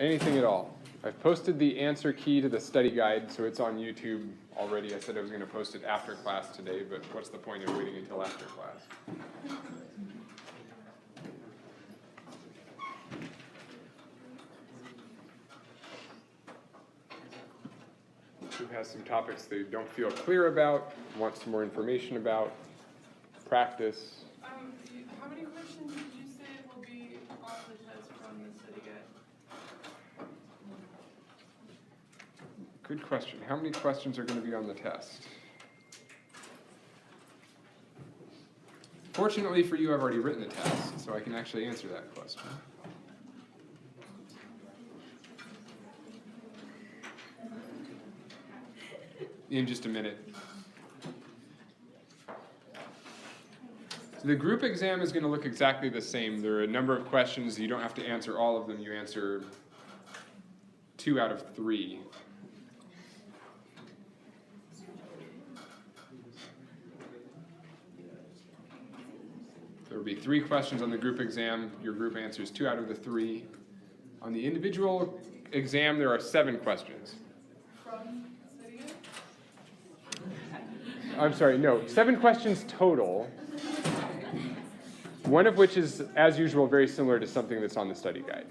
Anything at all. I've posted the answer key to the study guide, so it's on YouTube already. I said I was going to post it after class today, but what's the point of waiting until after class? Who has some topics they don't feel clear about, want some more information about, practice? How many questions did you say will be on the test from the study guide? Good question. How many questions are going to be on the test? Fortunately for you, I've already written the test, so I can actually answer that question. In just a minute. So the group exam is going to look exactly the same. There are a number of questions. You don't have to answer all of them. You answer 2 out of 3. There will be 3 questions on the group exam. Your group answers 2 out of the 3. On the individual exam, there are 7 questions. From the study guide? I'm sorry, no, 7 questions total. One of which is, as usual, very similar to something that's on the study guide.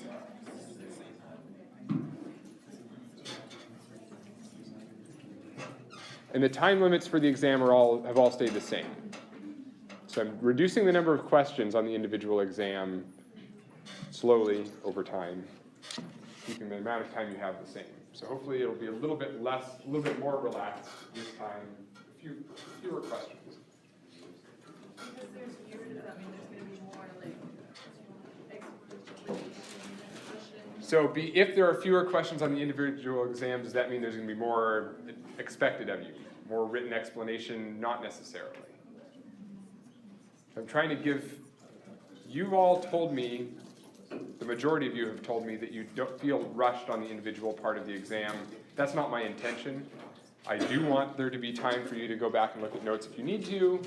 And the time limits for the exam have all stayed the same. So I'm reducing the number of questions on the individual exam slowly over time, keeping the amount of time you have the same. So hopefully it'll be a little bit more relaxed this time, fewer questions. Because there's fewer, does that mean there's going to be more questions? So if there are fewer questions on the individual exam, does that mean there's going to be more expected of you? More written explanation? Not necessarily. I'm trying to give, you've all told me, the majority of you have told me that you don't feel rushed on the individual part of the exam. That's not my intention. I do want there to be time for you to go back and look at notes if you need to,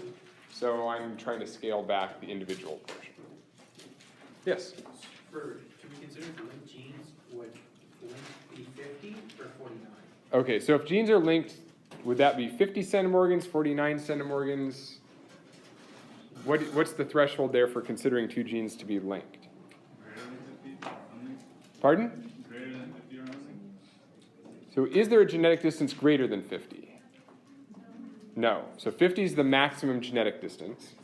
so I'm trying to scale back the individual portion. Yes? Should we consider the linked genes, would link be 50 or 49? Okay, so if genes are linked, would that be 50 centimorgans, 49 centimorgans? What's the threshold there for considering 2 genes to be linked? Pardon? Greater than 50 or nothing? So is there a genetic distance greater than 50? No. So 50 is the maximum genetic distance.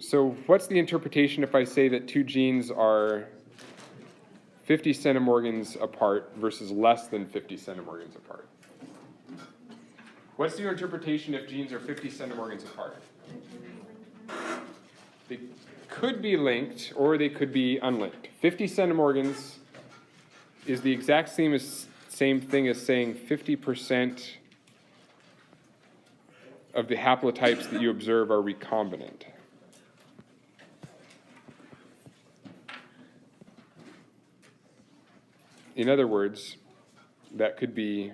So what's the interpretation if I say that 2 genes are 50 centimorgans apart versus less than 50 centimorgans apart? What's your interpretation if genes are 50 centimorgans apart? They could be linked or they could be unlinked. 50 centimorgans is the exact same thing as saying 50% of the haplotypes that you observe are recombinant. In other words, that could be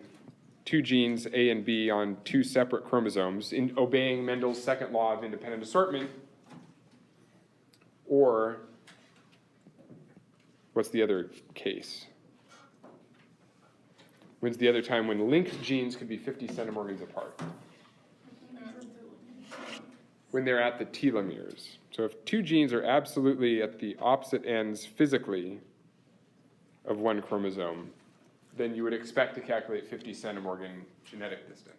2 genes, A and B, on 2 separate chromosomes, in obeying Mendel's second law of independent assortment. Or, what's the other case? When's the other time when linked genes could be 50 centimorgans apart? When they're at the telomeres. So if 2 genes are absolutely at the opposite ends physically of one chromosome, then you would expect to calculate 50 centimorgan genetic distance.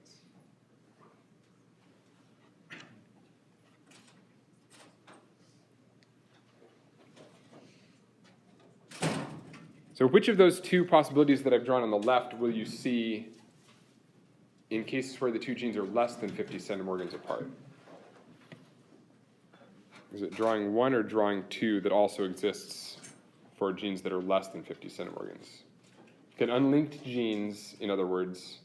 So which of those 2 possibilities that I've drawn on the left will you see in cases where the 2 genes are less than 50 centimorgans apart? Is it drawing 1 or drawing 2 that also exists for genes that are less than 50 centimorgans? Can unlinked genes, in other words,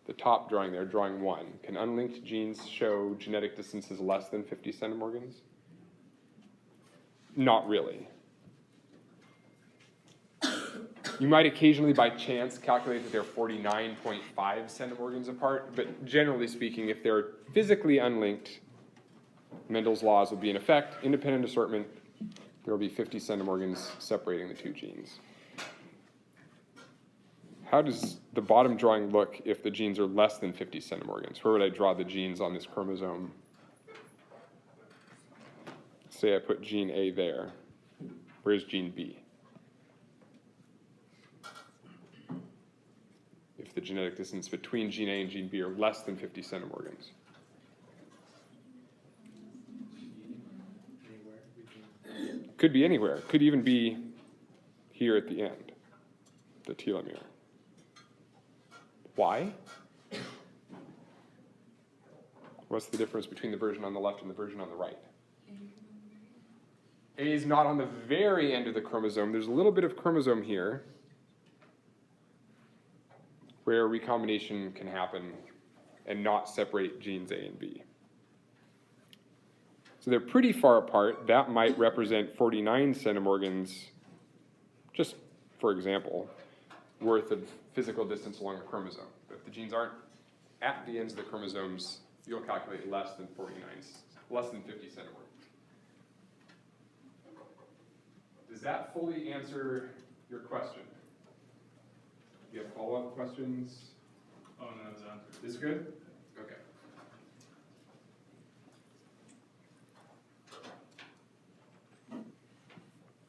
the top drawing there, drawing 1, can unlinked genes show genetic distances less than 50 centimorgans? Not really. You might occasionally, by chance, calculate that they're 49.5 centimorgans apart, but generally speaking, if they're physically unlinked, Mendel's laws will be in effect. Independent assortment, there will be 50 centimorgans separating the two genes. How does the bottom drawing look if the genes are less than 50 centimorgans? Where would I draw the genes on this chromosome? Say I put gene A there. Where's gene B? If the genetic distance between gene A and gene B are less than 50 centimorgans. Could be anywhere. Could even be here at the end, the telomere. Why? What's the difference between the version on the left and the version on the right? A is not on the very end of the chromosome. There's a little bit of chromosome here where recombination can happen and not separate genes A and B. So they're pretty far apart. That might represent 49 centimorgans, just for example, worth of physical distance along a chromosome. But if the genes aren't at the ends of the chromosomes, you'll calculate less than 50 centimorgans. Does that fully answer your question? Do you have follow-up questions? Oh, no, it's answered. This good? Okay.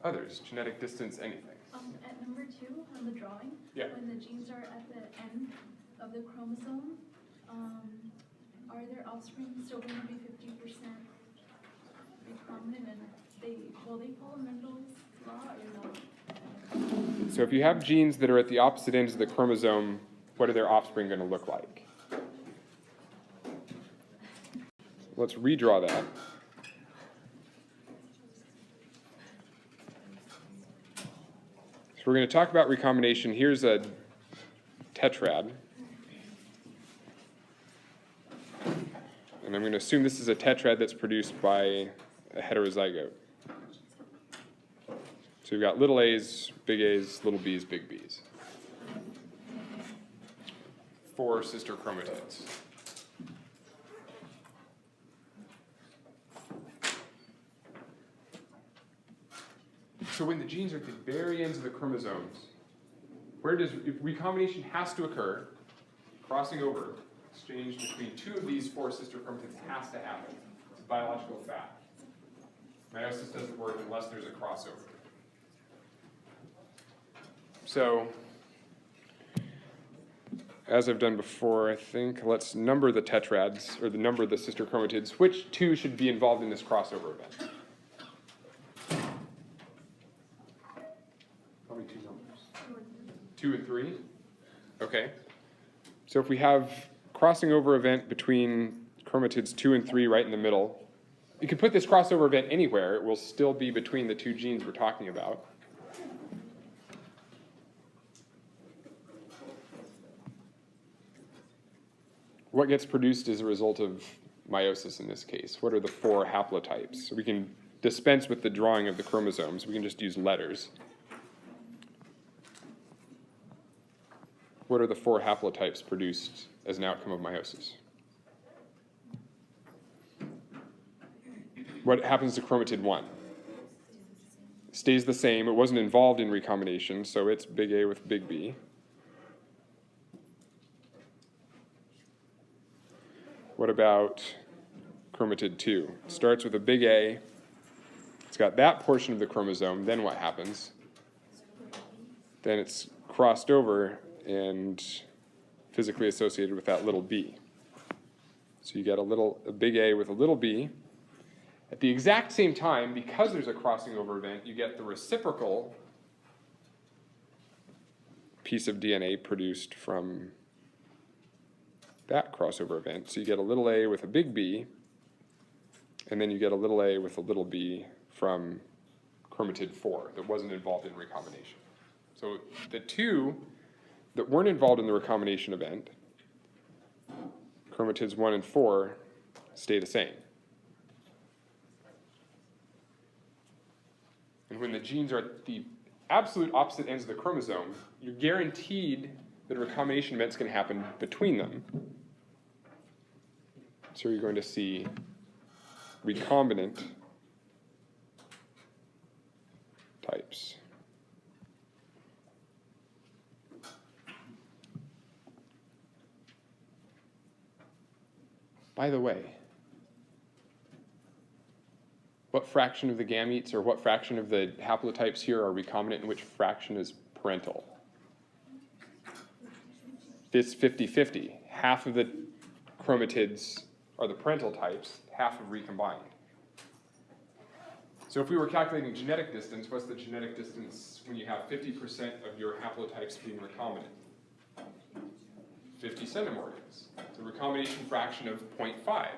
Others, genetic distance, anything. At number 2 on the drawing, Yeah. when the genes are at the end of the chromosome, are their offspring still going to be 50% recombinant, and will they follow Mendel's law or no? So if you have genes that are at the opposite ends of the chromosome, what are their offspring going to look like? Let's redraw that. So we're going to talk about recombination. Here's a tetrad. And I'm going to assume this is a tetrad that's produced by a heterozygote. So we've got little a's, little b's, big B's. 4 sister chromatids. So when the genes are at the very ends of the chromosomes, if recombination has to occur, crossing over, exchange between 2 of these 4 sister chromatids has to happen. It's a biological fact. Meiosis doesn't work unless there's a crossover. So, as I've done before, I think let's number the tetrads, or number the sister chromatids. Which 2 should be involved in this crossover event? How many 2 numbers? 2 and 3? Okay. So if we have crossing over event between chromatids 2 and 3 right in the middle, you could put this crossover event anywhere. It will still be between the 2 genes we're talking about. What gets produced as a result of meiosis in this case? What are the 4 haplotypes? So we can dispense with the drawing of the chromosomes. We can just use letters. What are the 4 haplotypes produced as an outcome of meiosis? What happens to chromatid 1? Stays the same. It wasn't involved in recombination, so it's big A with big B. What about chromatid 2? It starts with a big A. It's got that portion of the chromosome. Then what happens? Then it's crossed over and physically associated with that little b. So you get a big A with a little b. At the exact same time, because there's a crossing over event, you get the reciprocal piece of DNA produced from that crossover event. So you get a little a with a big B, and then you get a little a with a little b from chromatid 4 that wasn't involved in recombination. So the 2 that weren't involved in the recombination event, chromatids 1 and 4, stay the same. And when the genes are at the absolute opposite ends of the chromosome, you're guaranteed that a recombination event's going to happen between them. So you're going to see recombinant types. By the way, what fraction of the gametes or what fraction of the haplotypes here are recombinant and which fraction is parental? It's 50-50. Half of the chromatids are the parental types, half are recombined. So if we were calculating genetic distance, what's the genetic distance when you have 50% of your haplotypes being recombinant? 50 centimorgans. It's a recombination fraction of 0.5.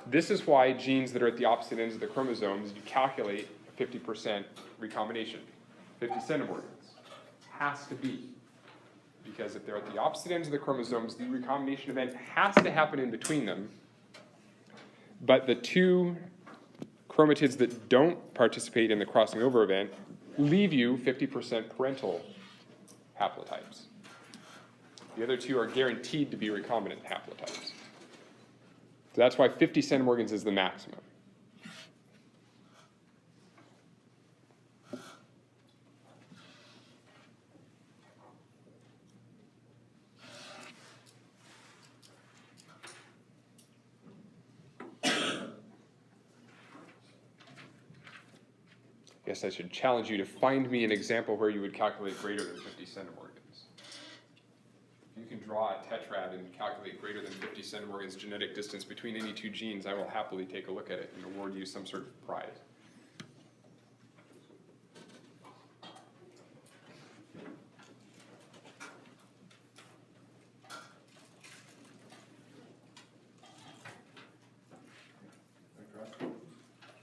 This is why genes that are at the opposite ends of the chromosomes, you calculate a 50% recombination, 50 centimorgans. Has to be. Because if they're at the opposite ends of the chromosomes, the recombination event has to happen in between them. But the two chromatids that don't participate in the crossing over event leave you 50% parental haplotypes. The other two are guaranteed to be recombinant haplotypes. So that's why 50 centimorgans is the maximum. I guess I should challenge you to find me an example where you would calculate greater than 50 centimorgans. If you can draw a tetrad and calculate greater than 50 centimorgans genetic distance between any two genes, I will happily take a look at it and award you some sort of prize. Can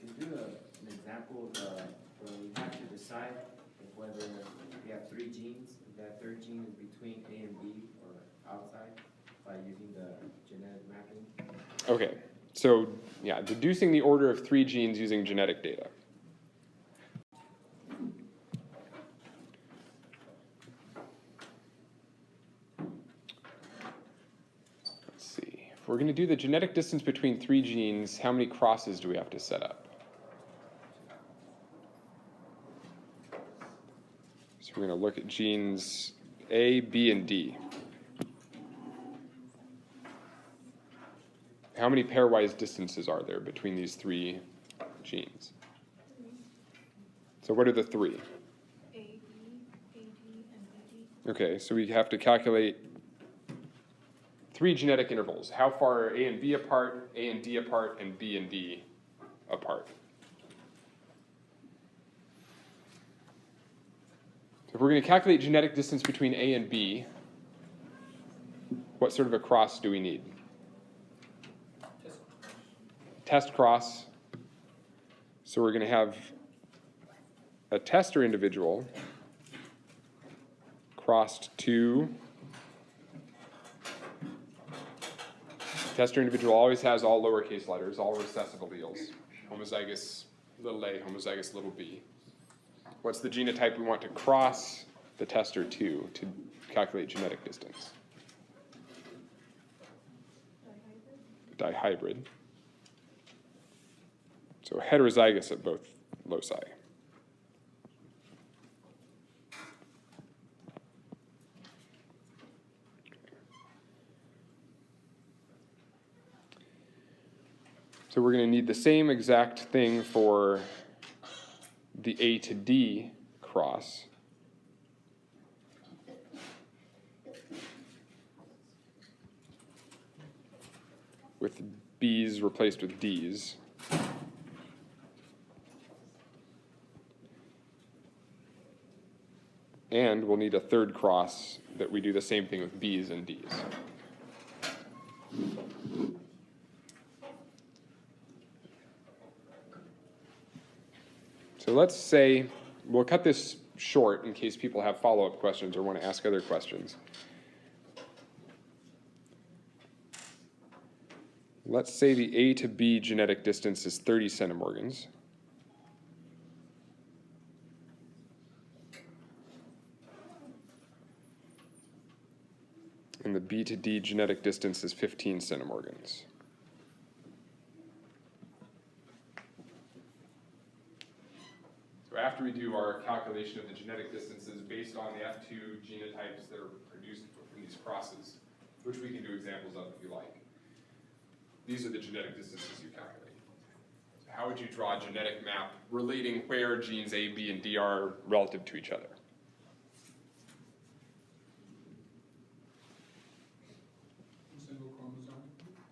you do an example of where we have to decide whether we have three genes, if that third gene is between A and B or outside by using the genetic mapping? Okay, so yeah, deducing the order of three genes using genetic data. Let's see, if we're going to do the genetic distance between three genes, how many crosses do we have to set up? So we're going to look at genes A, B, and D. How many pairwise distances are there between these three genes? So what are the three? A, B, AD, and BD. Okay, so we have to calculate three genetic intervals. How far are A and B apart, A and D apart, and B and D apart? So if we're going to calculate genetic distance between A and B, what sort of a cross do we need? Test cross. So we're going to have a tester individual crossed to tester individual always has all lowercase letters, all recessive alleles. Homozygous little a, homozygous little b. What's the genotype we want to cross the tester to calculate genetic distance? Dihybrid. So heterozygous at both loci. So we're going to need the same exact thing for the A to D cross. With B's replaced with D's. And we'll need a third cross that we do the same thing with B's and D's. So let's say, we'll cut this short in case people have follow-up questions or want to ask other questions. Let's say the A to B genetic distance is 30 centimorgans. And the B to D genetic distance is 15 centimorgans. after we do our calculation of the genetic distances based on the F2 genotypes that are produced from these crosses, which we can do examples of if you like. These are the genetic distances you calculate. So how would you draw a genetic map relating where genes A, B, and D are relative to each other? Single chromosome.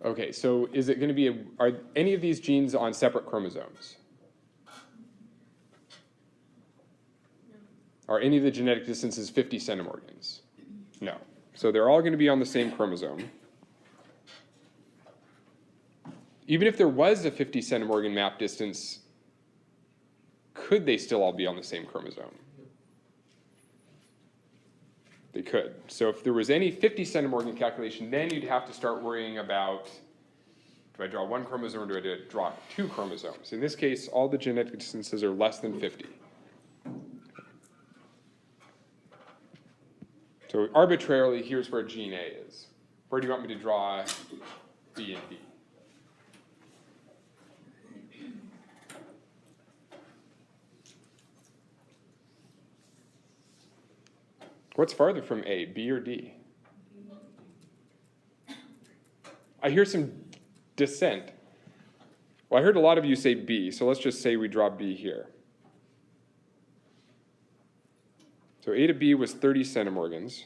Okay, so is it going to be, are any of these genes on separate chromosomes? Are any of the genetic distances 50 centimorgans? No. So they're all going to be on the same chromosome. Even if there was a 50 centimorgan map distance, could they still all be on the same chromosome? They could. So if there was any 50 centimorgan calculation, then you'd have to start worrying about, do I draw one chromosome or do I draw two chromosomes? In this case, all the genetic distances are less than 50. So arbitrarily, here's where gene A is. Where do you want me to draw B and D? What's farther from A, B or D? I hear some dissent. Well, I heard a lot of you say B, so let's just say we draw B here. So A to B was 30 centimorgans.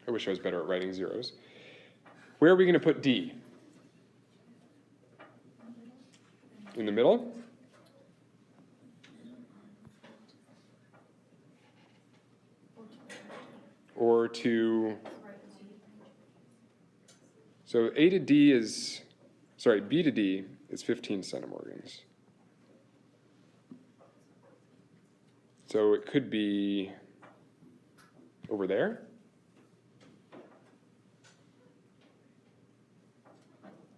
I wish I was better at writing zeros. Where are we going to put D? In the middle? Or to, so A to D is, sorry, B to D is 15 centimorgans. So it could be over there.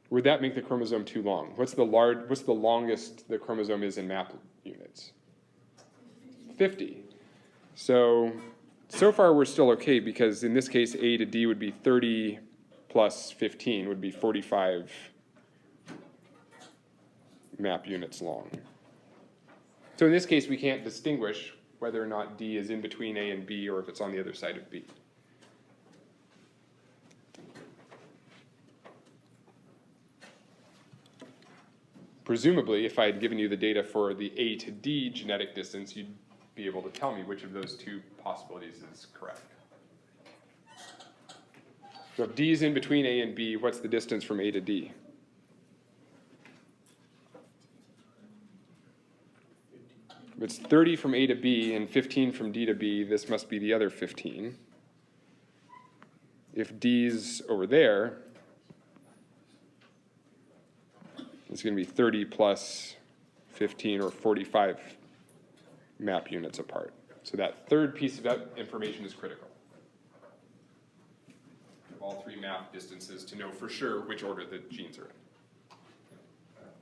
Would that make the chromosome too long? What's the longest the chromosome is in map units? 50. So far we're still okay because in this case A to D would be 30 plus 15 would be 45 map units long. So in this case we can't distinguish whether or not D is in between A and B or if it's on the other side of B. Presumably, if I had given you the data for the A to D genetic distance, you'd be able to tell me which of those two possibilities is correct. So if D is in between A and B, what's the distance from A to D? If it's 30 from A to B and 15 from D to B, this must be the other 15. If D's over there, it's going to be 30 plus 15 or 45 map units apart. So that third piece of information is critical. All three map distances to know for sure which order the genes are in.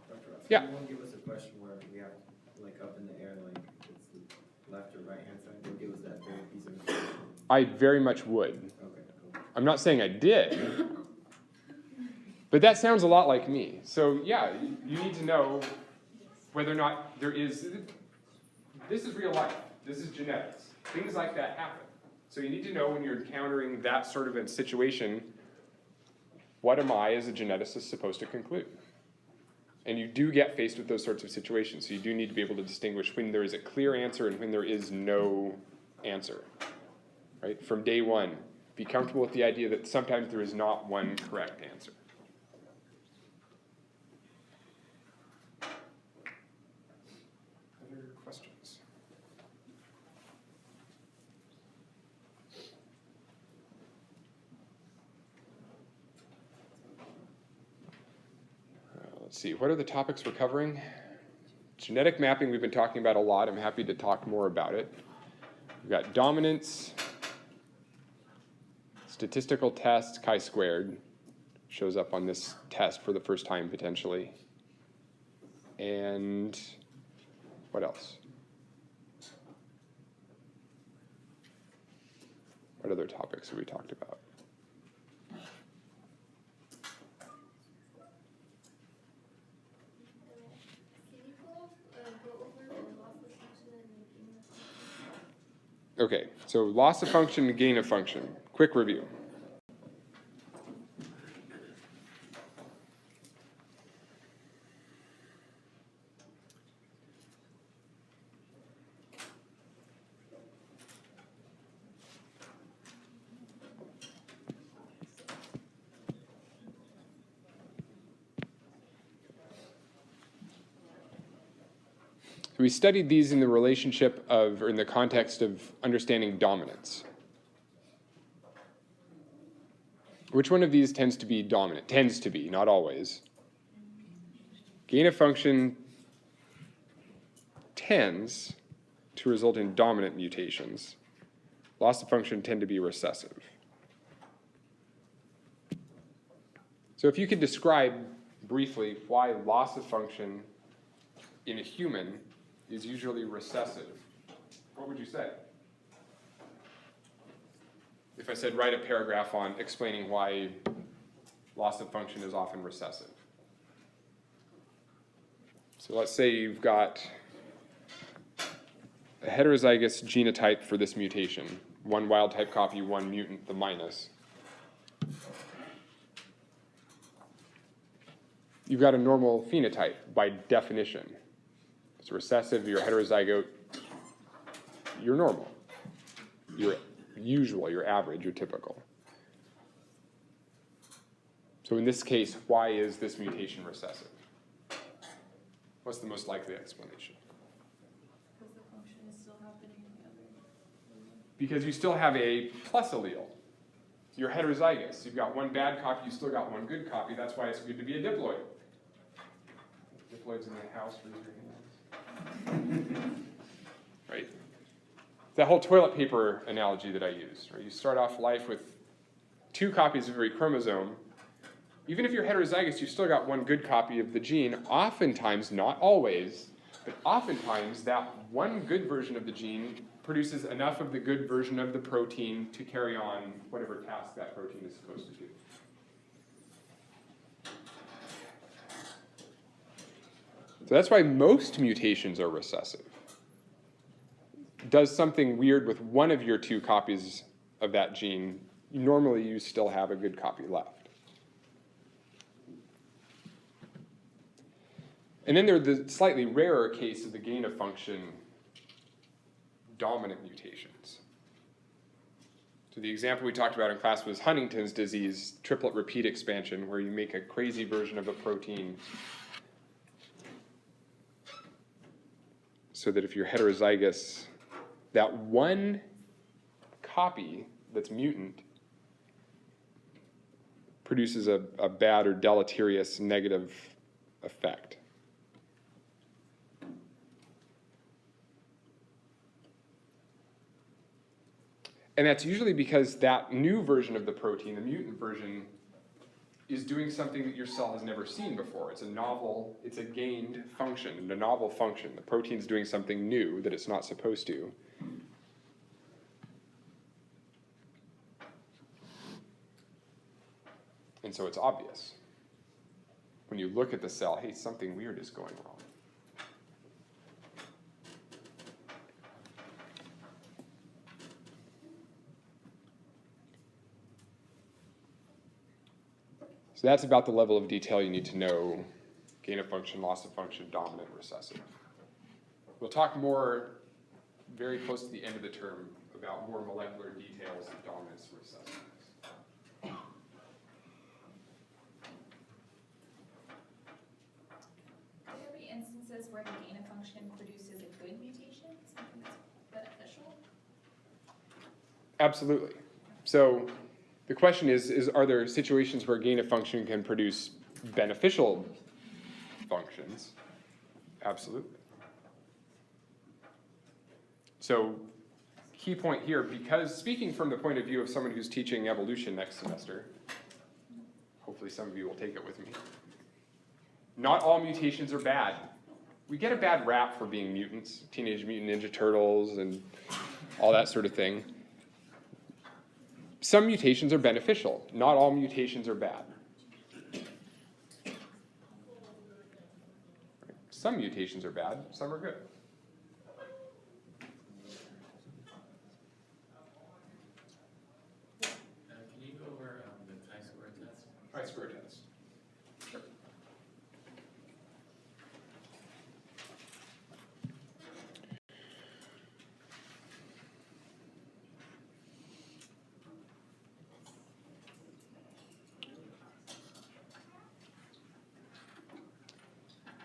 Dr. Ross, Yeah. you won't give us a question where we have, like, up in the air, like, it's the left or right-hand side? You'll give us that third piece of information? I very much would. Okay, cool. I'm not saying I did, but that sounds a lot like me. So yeah, you need to know whether or not there is, this is real life, this is genetics. Things like that happen. So you need to know when you're encountering that sort of a situation, what am I as a geneticist supposed to conclude? And you do get faced with those sorts of situations, so you do need to be able to distinguish when there is a clear answer and when there is no answer, right? From day one, be comfortable with the idea that sometimes there is not one correct answer. Other questions? Let's see, what are the topics we're covering? Genetic mapping we've been talking about a lot. I'm happy to talk more about it. We've got dominance, statistical test, chi-squared, shows up on this test for the first time potentially. And what else? What other topics have we talked about? Okay, so loss of function and gain of function. Quick review. We studied these in the relationship of, or in the context of understanding dominance. Which one of these tends to be dominant? Tends to be, not always. Gain of function tends to result in dominant mutations. Loss of function tend to be recessive. So if you could describe briefly why loss of function in a human is usually recessive, what would you say? If I said write a paragraph on explaining why loss of function is often recessive. So let's say you've got a heterozygous genotype for this mutation, one wild type copy, one mutant, the minus. You've got a normal phenotype by definition. It's recessive, you're heterozygote, you're normal. You're usual, you're average, you're typical. So in this case, why is this mutation recessive? What's the most likely explanation? Because the function is still happening in the other. Because you still have a plus allele. You're heterozygous. You've got one bad copy, you still got one good copy. That's why it's good to be a diploid. Diploids in the house, raise your hands. Right? That whole toilet paper analogy that I use, right? You start off life with 2 copies of every chromosome. Even if you're heterozygous, you've still got one good copy of the gene. Oftentimes, not always, but oftentimes that one good version of the gene produces enough of the good version of the protein to carry on whatever task that protein is supposed to do. So that's why most mutations are recessive. Does something weird with one of your 2 copies of that gene, normally you still have a good copy left. And then there's the slightly rarer case of the gain of function dominant mutations. So the example we talked about in class was Huntington's disease, triplet repeat expansion, where you make a crazy version of a protein so that if you're heterozygous, that one copy that's mutant produces a bad or deleterious negative effect. And that's usually because that new version of the protein, the mutant version, is doing something that your cell has never seen before. It's a novel, it's a gained function, a novel function. The protein's doing something new that it's not supposed to. And so it's obvious. When you look at the cell, hey, something weird is going wrong. So that's about the level of detail you need to know: gain of function, loss of function, dominant, recessive. We'll talk more very close to the end of the term about more molecular details of dominance and recessiveness. Could there be instances where the gain of function produces a good mutation, something that's beneficial? Absolutely. So the question is are there situations where gain of function can produce beneficial functions? Absolutely. So key point here, because speaking from the point of view of someone who's teaching evolution next semester, hopefully some of you will take it with me, not all mutations are bad. We get a bad rap for being mutants, Teenage Mutant Ninja Turtles and all that sort of thing. Some mutations are beneficial. Not all mutations are bad. Some mutations are bad, some are good. Chi-square test. Sure.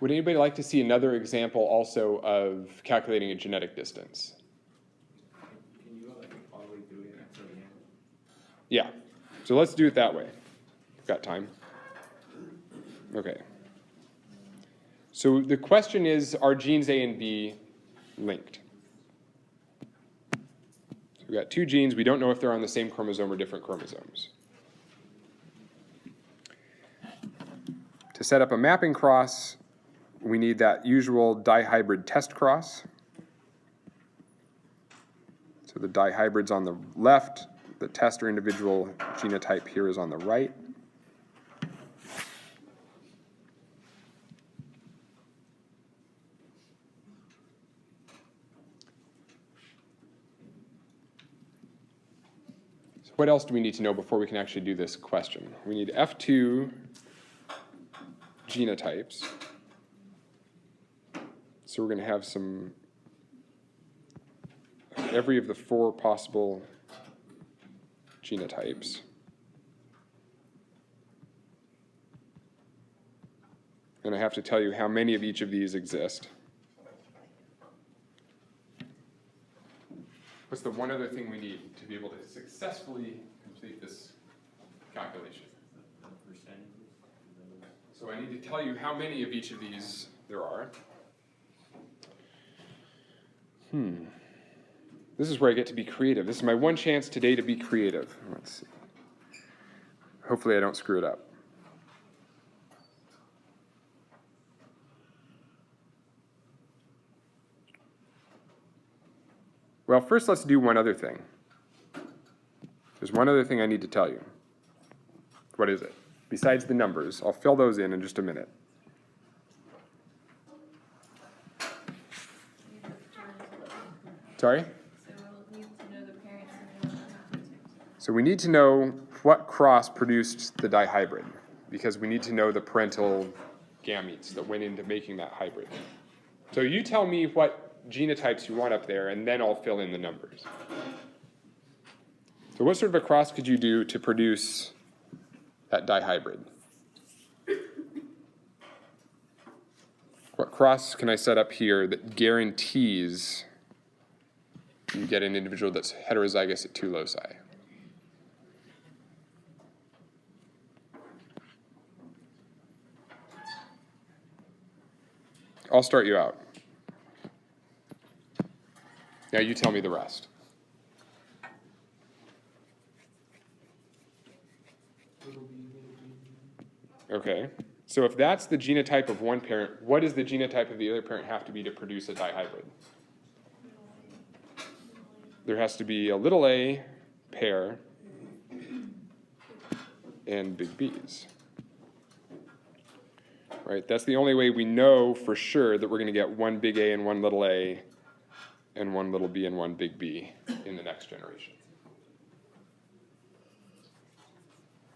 Would anybody like to see another example also of calculating a genetic distance? Can you go like all the way through it until the end? Yeah, so let's do it that way. Got time? Okay. So the question is, are genes A and B linked? So we've got two genes. We don't know if they're on the same chromosome or different chromosomes. To set up a mapping cross, we need that usual dihybrid test cross. So the dihybrid's on the left, the test or individual genotype here is on the right. So what else do we need to know before we can actually do this question? We need F2 genotypes. So we're going to have every of the 4 possible genotypes. And I have to tell you how many of each of these exist. What's the one other thing we need to be able to successfully complete this calculation? So I need to tell you how many of each of these there are. This is where I get to be creative. This is my one chance today to be creative. Let's see. Hopefully I don't screw it up. Well, first let's do one other thing. There's one other thing I need to tell you. What is it? Besides the numbers, I'll fill those in just a minute. Sorry? So we'll need to know the parents and the haplotypes. So we need to know what cross produced the dihybrid, because we need to know the parental gametes that went into making that hybrid. So you tell me what genotypes you want up there, and then I'll fill in the numbers. So what sort of a cross could you do to produce that dihybrid? What cross can I set up here that guarantees you get an individual that's heterozygous at 2 loci? I'll start you out. Now you tell me the rest. Okay, so if that's the genotype of one parent, what does the genotype of the other parent have to be to produce a dihybrid? There has to be a little a pair and big B's. Right, that's the only way we know for sure that we're going to get one big A and one little a and one little b and one big B in the next generation.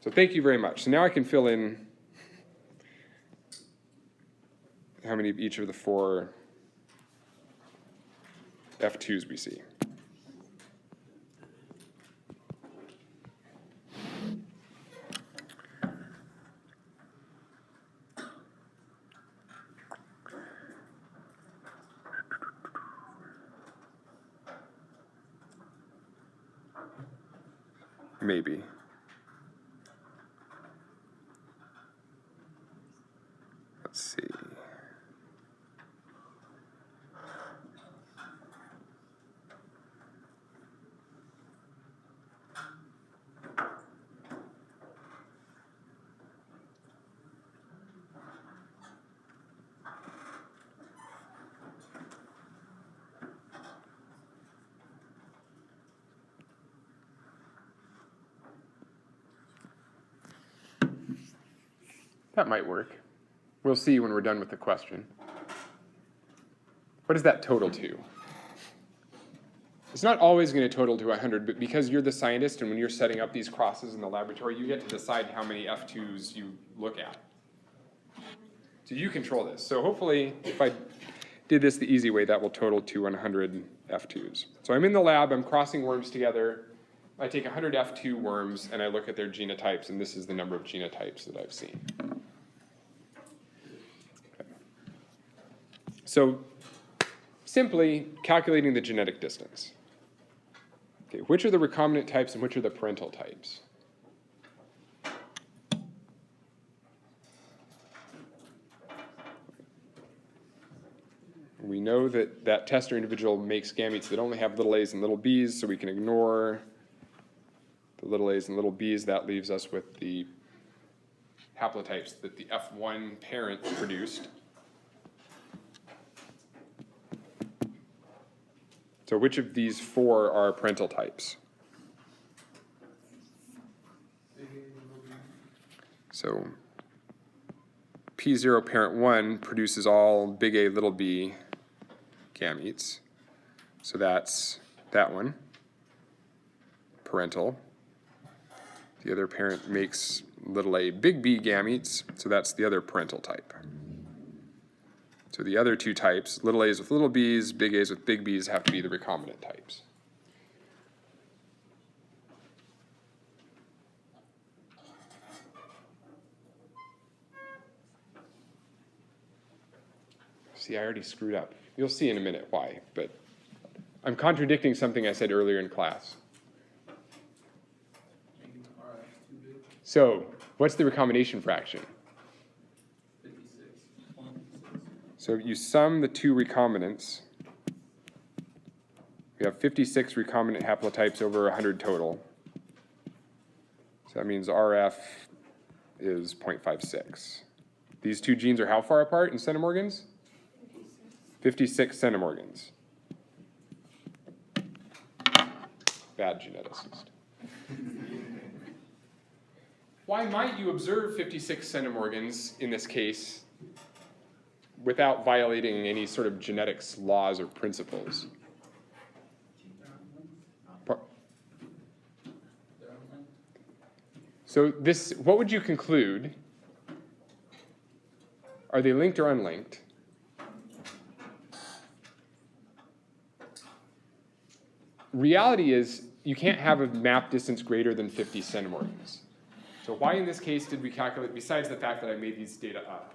So thank you very much. So now I can fill in how many of each of the 4 F2s we see. Maybe. Let's see. That might work. We'll see when we're done with the question. What does that total to? It's not always going to total to 100, but because you're the scientist and when you're setting up these crosses in the laboratory, you get to decide how many F2s you look at. So you control this. So hopefully, if I did this the easy way, that will total to 100 F2s. So I'm in the lab, I'm crossing worms together. I take 100 F2 worms and I look at their genotypes, and this is the number of genotypes that I've seen. Okay. So simply calculating the genetic distance. Okay, which are the recombinant types and which are the parental types? We know that that tester individual makes gametes that only have little a's and little b's, so we can ignore the little a's and little b's. That leaves us with the haplotypes that the F1 parent produced. So which of these four are parental types? So P0 parent 1 produces all big A, little b gametes. So that's that one, parental. The other parent makes little a, big B gametes, so that's the other parental type. So the other two types, little a's with little b's, big A's with big B's, have to be the recombinant types. See, I already screwed up. You'll see in a minute why, but I'm contradicting something I said earlier in class. Making the RF too big. So, what's the recombination fraction? 56. So you sum the two recombinants. We have 56 recombinant haplotypes over 100 total. So that means RF is 0.56. These two genes are how far apart in centimorgans? 56 centimorgans. Bad geneticist. Why might you observe 56 centimorgans in this case without violating any sort of genetics laws or principles? So this, what would you conclude? Are they linked or unlinked? Reality is you can't have a map distance greater than 50 centimorgans. So why in this case did we calculate, besides the fact that I made these data up?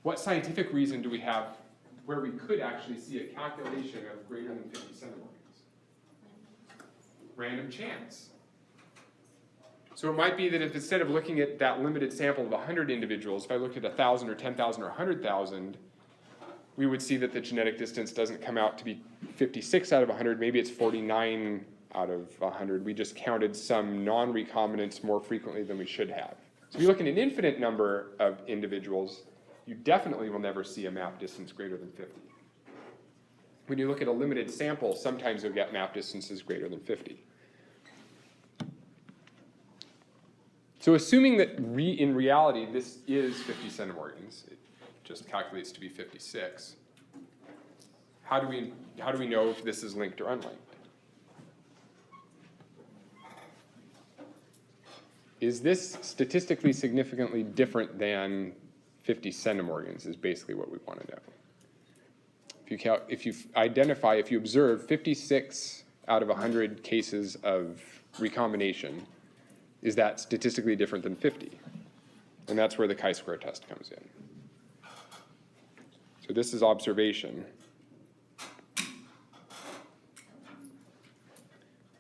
What scientific reason do we have where we could actually see a calculation of greater than 50 centimorgans? Random chance. So it might be that if instead of looking at that limited sample of 100 individuals, if I looked at 1,000 or 10,000 or 100,000, we would see that the genetic distance doesn't come out to be 56 out of 100, maybe it's 49 out of 100. We just counted some non-recombinants more frequently than we should have. So if you look at an infinite number of individuals, you definitely will never see a map distance greater than 50. When you look at a limited sample, sometimes you'll get map distances greater than 50. So assuming that in reality this is 50 centimorgans, it just calculates to be 56, how do we know if this is linked or unlinked? Is this statistically significantly different than 50 centimorgans is basically what we want to know. If you observe 56 out of 100 cases of recombination, is that statistically different than 50? And that's where the chi-square test comes in. So this is observation.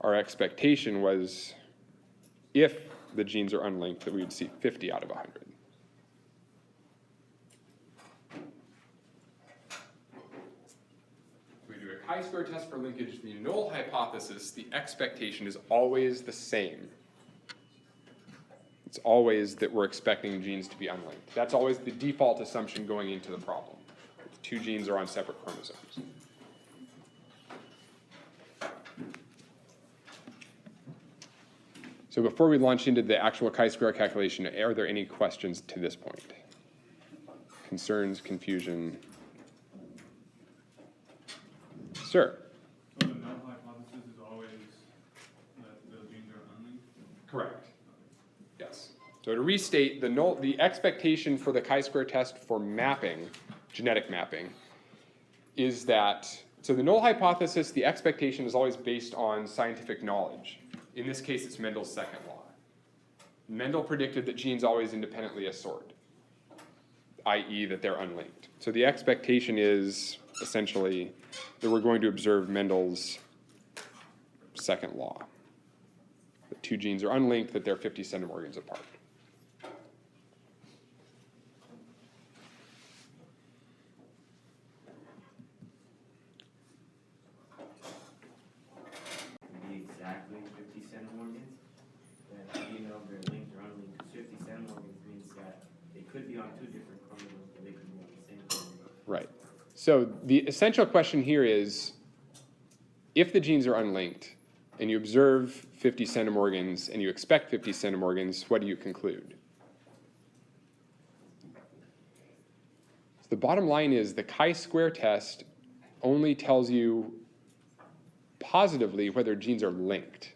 Our expectation was if the genes are unlinked that we would see 50 out of 100. We do a chi-square test for linkage, the null hypothesis, the expectation is always the same. It's always that we're expecting genes to be unlinked. That's always the default assumption going into the problem. The two genes are on separate chromosomes. So before we launch into the actual chi-square calculation, are there any questions to this point? Concerns, confusion? Sir? So the null hypothesis is always that the genes are unlinked? Correct. Yes. So to restate, the expectation for the chi-square test for mapping, genetic mapping, is that, so the null hypothesis, the expectation is always based on scientific knowledge. In this case, it's Mendel's second law. Mendel predicted that genes always independently assort, i.e. that they're unlinked. So the expectation is essentially that we're going to observe Mendel's second law. That two genes are unlinked, that they're 50 centimorgans apart. Be exactly 50 centimorgans. That you know they're linked or unlinked. 50 centimorgans means that they could be on two different chromosomes, but they could be on the same chromosome. Right. So the essential question here is, if the genes are unlinked and you observe 50 centimorgans and you expect 50 centimorgans, what do you conclude? So the bottom line is the chi-square test only tells you positively whether genes are linked.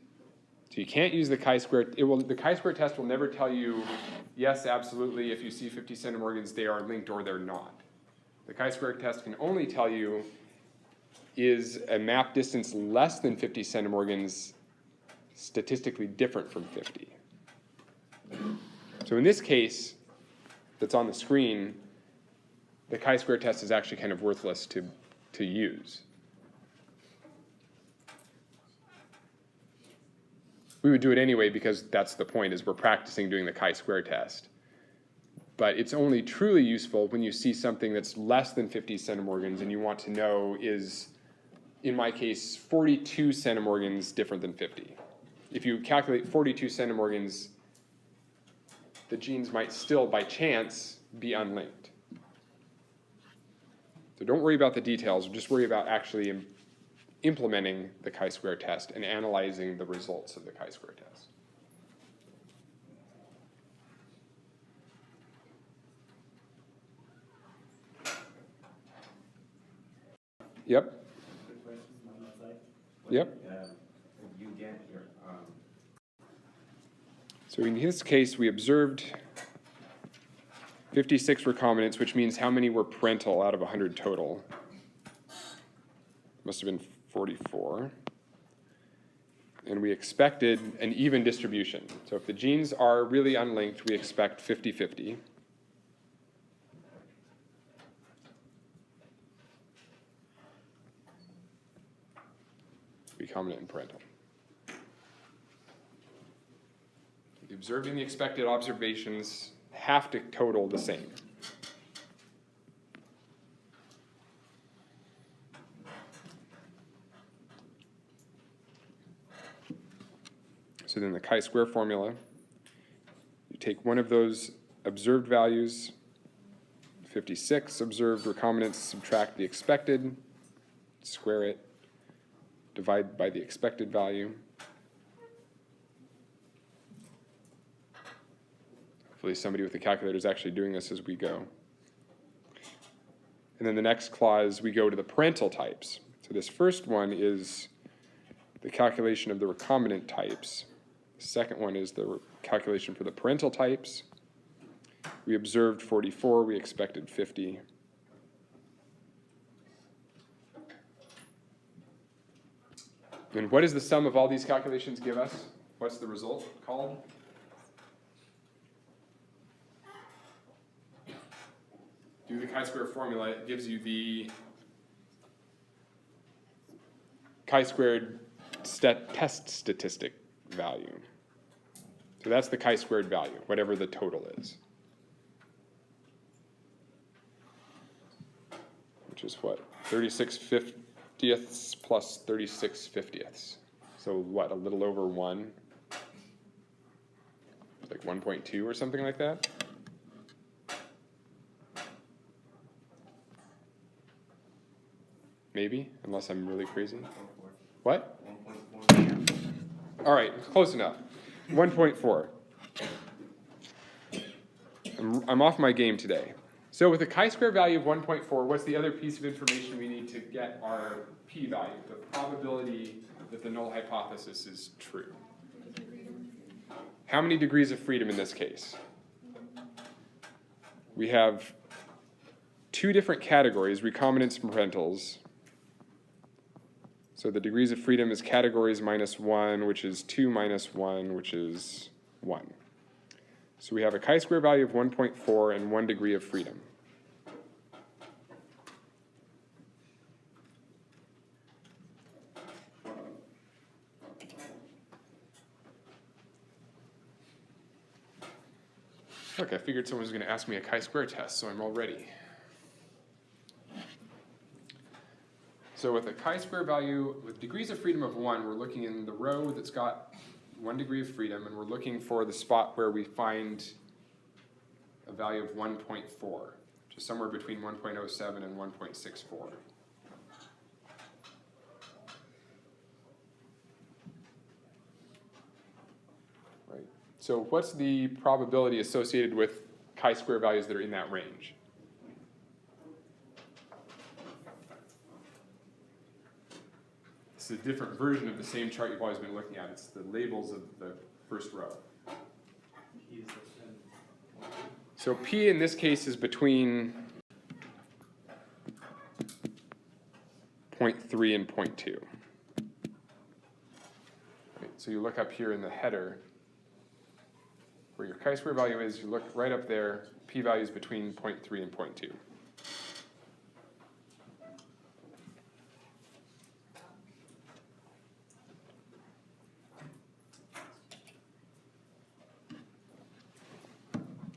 So you can't use the chi-square. The chi-square test will never tell you, yes, absolutely, if you see 50 centimorgans, they are linked or they're not. The chi-square test can only tell you, is a map distance less than 50 centimorgans statistically different from 50? So in this case that's on the screen, the chi-square test is actually kind of worthless to use. We would do it anyway because that's the point, is we're practicing doing the chi-square test. But it's only truly useful when you see something that's less than 50 centimorgans and you want to know, is, in my case, 42 centimorgans different than 50. If you calculate 42 centimorgans, the genes might still, by chance, be unlinked. So don't worry about the details, just worry about actually implementing the chi-square test and analyzing the results of the chi-square test. Yep. Quick question on that side. Yep. You get your, So in this case, we observed 56 recombinants, which means how many were parental out of 100 total? Must have been 44. And we expected an even distribution. So if the genes are really unlinked, we expect 50-50. Recombinant and parental. The observed and the expected observations have to total the same. So then the chi-square formula, you take one of those observed values, 56 observed recombinants, subtract the expected, square it, divide by the expected value. Hopefully somebody with a calculator is actually doing this as we go. And then the next clause, we go to the parental types. So this first one is the calculation of the recombinant types. The second one is the calculation for the parental types. We observed 44, we expected 50. And what does the sum of all these calculations give us? What's the result called? Do the chi-square formula, it gives you the chi-squared test statistic value. So that's the chi-squared value, whatever the total is. Which is what? 36/50ths plus 36/50ths. So what, a little over 1? Like 1.2 or something like that? Maybe, unless I'm really crazy. What? 1.4. All right, close enough. 1.4. I'm off my game today. So with a chi-square value of 1.4, what's the other piece of information we need to get our p-value, the probability that the null hypothesis is true? How many degrees of freedom in this case? We have two different categories, recombinants and parentals. So the degrees of freedom is categories minus 1, which is 2 minus 1, which is 1. So we have a chi-square value of 1.4 and 1 degree of freedom. Look, I figured someone was going to ask me a chi-square test, so I'm all ready. So with a chi-square value, with degrees of freedom of 1, we're looking in the row that's got 1 degree of freedom, and we're looking for the spot where we find a value of 1.4, which is somewhere between 1.07 and 1.64. Right. So what's the probability associated with chi-square values that are in that range? This is a different version of the same chart you've always been looking at. It's the labels of the first row. So P in this case is between 0.3 and 0.2. Right, so you look up here in the header where your chi-square value is, you look right up there, p-value is between 0.3 and 0.2.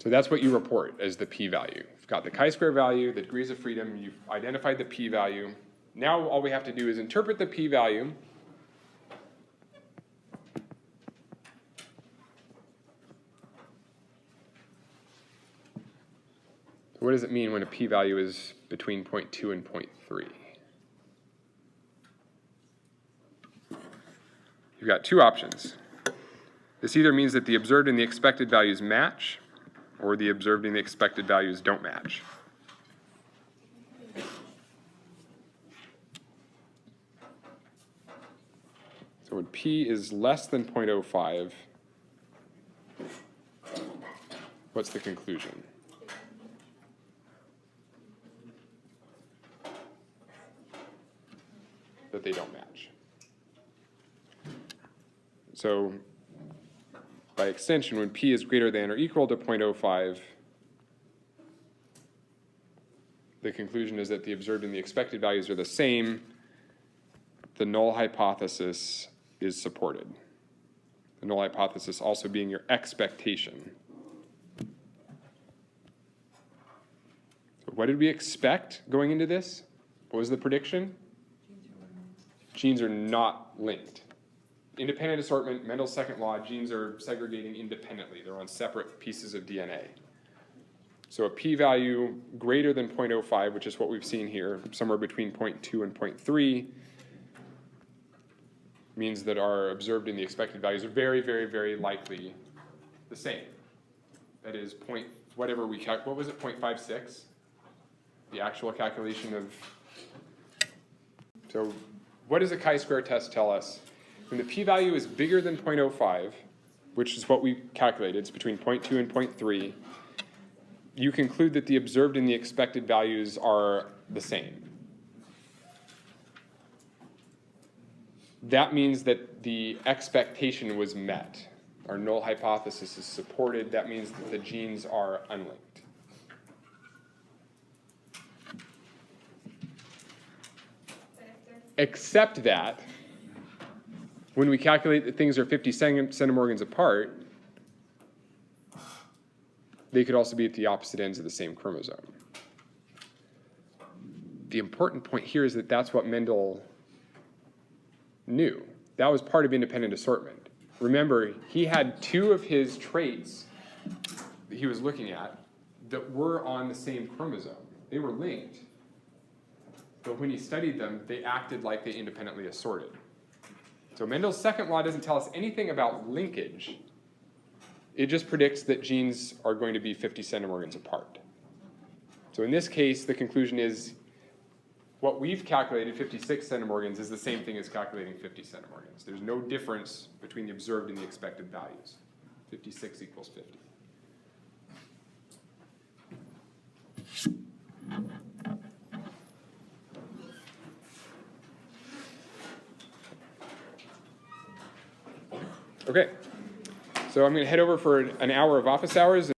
So that's what you report as the p-value. You've got the chi-square value, the degrees of freedom, you've identified the p-value. Now all we have to do is interpret the p-value what does it mean when a p-value is between 0.2 and 0.3? You've got two options. This either means that the observed and the expected values match, or the observed and the expected values don't match. So when p is less than 0.05, what's the conclusion? That they don't match. So by extension, when p is greater than or equal to 0.05, the conclusion is that the observed and the expected values are the same. The null hypothesis is supported. The null hypothesis also being your expectation. So what did we expect going into this? What was the prediction? Genes are not linked. Independent assortment, Mendel's second law, genes are segregating independently. They're on separate pieces of DNA. So a p-value greater than 0.05, which is what we've seen here, somewhere between 0.2 and 0.3, means that our observed and the expected values are very, very, very likely the same. That is whatever we what was it, 0.56? The actual calculation of. So what does a chi-square test tell us? When the p-value is bigger than 0.05, which is what we calculated, it's between 0.2 and 0.3, you conclude that the observed and the expected values are the same. That means that the expectation was met. Our null hypothesis is supported. That means that the genes are unlinked. Except that when we calculate that things are 50 centimorgans apart, they could also be at the opposite ends of the same chromosome. The important point here is that that's what Mendel knew. That was part of independent assortment. Remember, he had two of his traits that he was looking at that were on the same chromosome. They were linked. But when he studied them, they acted like they independently assorted. So Mendel's second law doesn't tell us anything about linkage. It just predicts that genes are going to be 50 centimorgans apart. So So in this case, the conclusion is what we've calculated, 56 centimorgans, is the same thing as calculating 50 centimorgans. There's no difference between the observed and the expected values. 56 equals 50. Okay, so I'm going to head over for an hour of office hours.